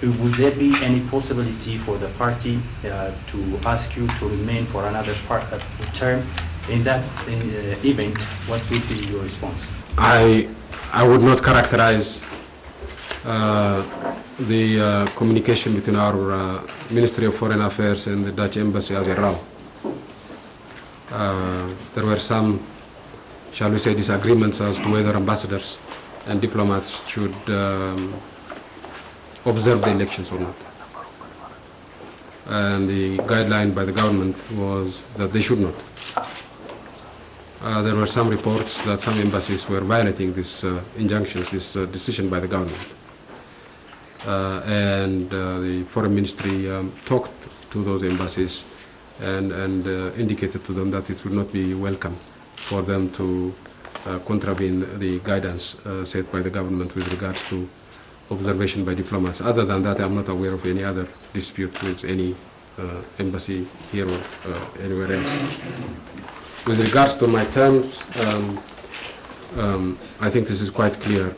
would there be any possibility for the party to ask you to remain for another term? In that event, what would be your response? I would not characterize the communication between our Ministry of Foreign Affairs and the Dutch Embassy as a row. There were some, shall we say, disagreements as to whether ambassadors and diplomats should observe the elections or not. And the guideline by the government was that they should not. There were some reports that some embassies were violating these injunctions, this decision by the government. And the Foreign Ministry talked to those embassies and indicated to them that it would not be welcome for them to contravene the guidance set by the government with regards to observation by diplomats. Other than that, I'm not aware of any other dispute with any embassy here or anywhere else. With regards to my terms, I think this is quite clear.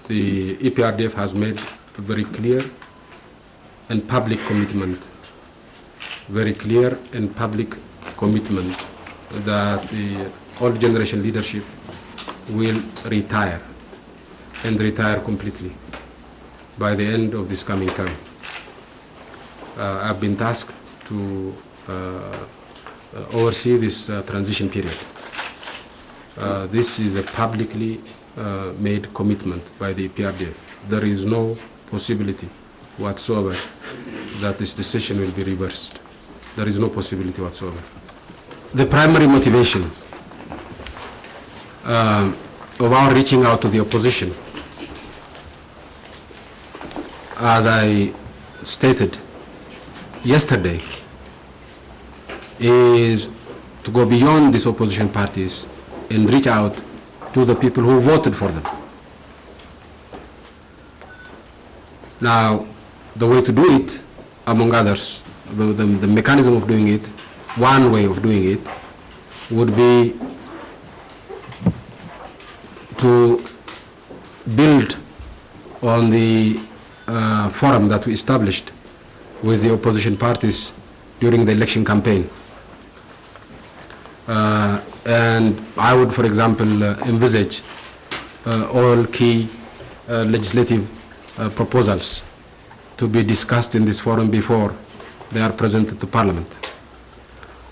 The EPRDF has made a very clear and public commitment, that the old generation leadership will retire and retire completely by the end of this coming term. I've been tasked to oversee this transition period. This is a publicly made commitment by the EPRDF. There is no possibility whatsoever that this decision will be reversed. There is no possibility whatsoever. The primary motivation of our reaching out to the opposition, as I stated yesterday, is to go beyond these opposition parties and reach out to the people who voted for them. Now, the way to do it, among others, the mechanism of doing it, one way of doing it, would be to build on the forum that we established with the opposition parties during the election campaign. And I would, for example, envisage all key legislative proposals to be discussed in this forum before they are presented to Parliament.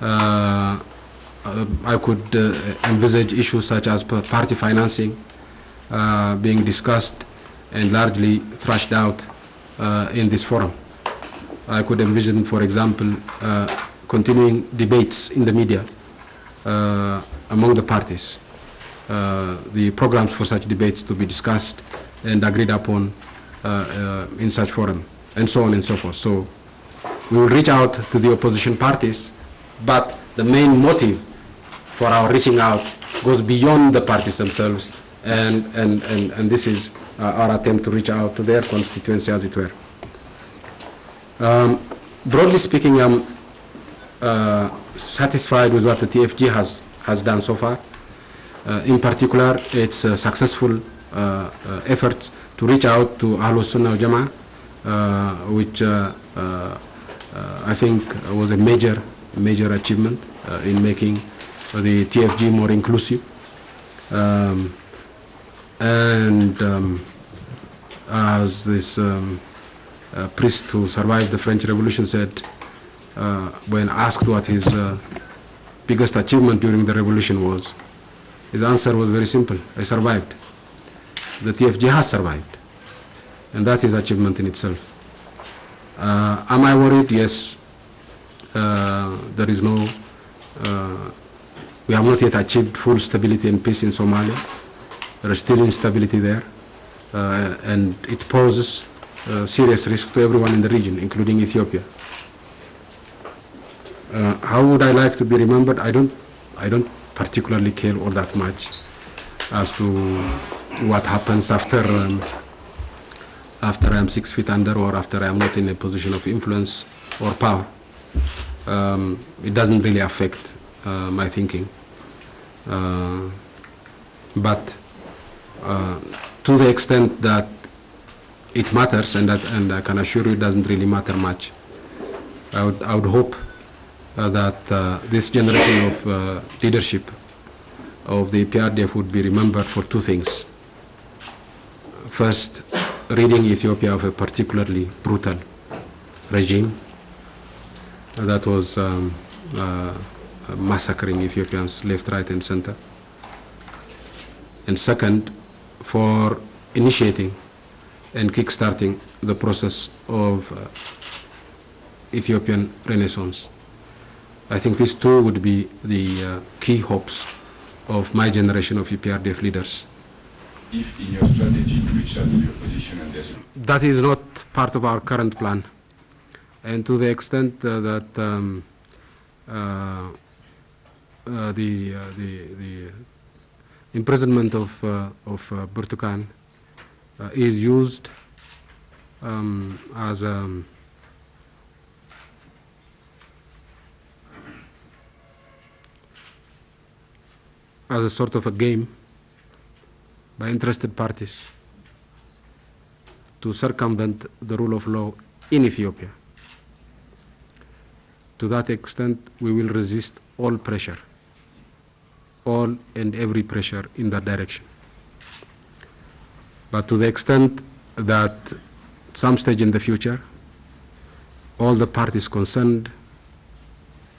I could envisage issues such as party financing being discussed and largely thrashed out in this forum. I could envision, for example, continuing debates in the media among the parties, the programs for such debates to be discussed and agreed upon in such forum, and so on and so forth. So we will reach out to the opposition parties, but the main motive for our reaching out goes beyond the parties themselves, and this is our attempt to reach out to their constituency, as it were. Broadly speaking, I'm satisfied with what the TFG has done so far. In particular, its successful effort to reach out to Ahlus Sunnah wal Jama'ah, which I think was a major achievement in making the TFG more inclusive. As this priest who survived the French Revolution said, when asked what his biggest achievement during the revolution was, his answer was very simple: I survived. The TFG has survived, and that is achievement in itself. Am I worried? Yes. There is no, we have not yet achieved full stability and peace in Somalia. There is still instability there, and it poses serious risk to everyone in the region, including Ethiopia. How would I like to be remembered? I don't particularly care all that much as to what happens after I'm 6 feet under, or after I'm not in a position of influence or power. It doesn't really affect my thinking. But to the extent that it matters, and I can assure you it doesn't really matter much. I would hope that this generation of leadership of the PRDF would be remembered for two things. First, ridding Ethiopia of a particularly brutal regime that was massacring Ethiopians left, right, and center. And second, for initiating and kickstarting the process of Ethiopian Renaissance. I think these two would be the key hopes of my generation of EPRDF leaders. If in your strategy to reshuffle the opposition and this? That is not part of our current plan. And to the extent that the imprisonment of Burtukan is used as a sort of a game by interested parties to circumvent the rule of law in Ethiopia. To that extent, we will resist all pressure, all and every pressure in that direction. But to the extent that at some stage in the future, all the parties concerned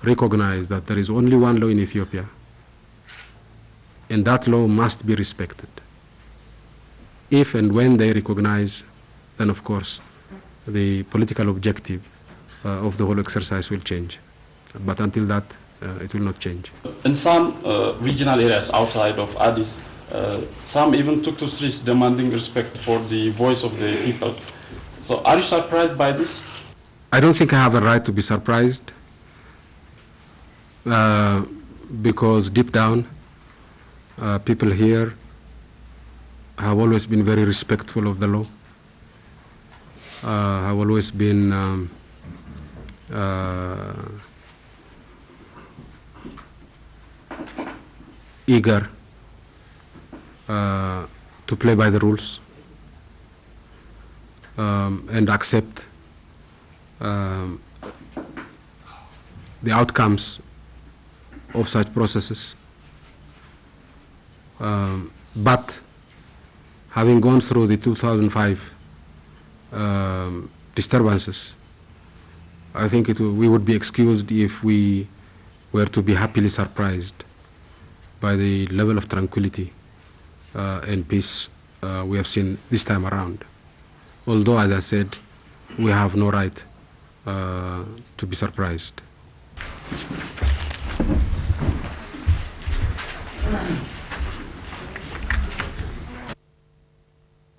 recognize that there is only one law in Ethiopia, and that law must be respected. If and when they recognize, then of course the political objective of the whole exercise will change. But until that, it will not change. In some regional areas outside of Addis, some even took to streets demanding respect for the voice of the people. So are you surprised by this? I don't think I have a right to be surprised because deep down, people here have always been very respectful of the law, have always been eager to play by the rules and accept the outcomes of such processes. But having gone through the 2005 disturbances, I think we would be excused if we were to be happily surprised by the level of tranquility and peace we have seen this time around. Although, as I said, we have no right to be surprised.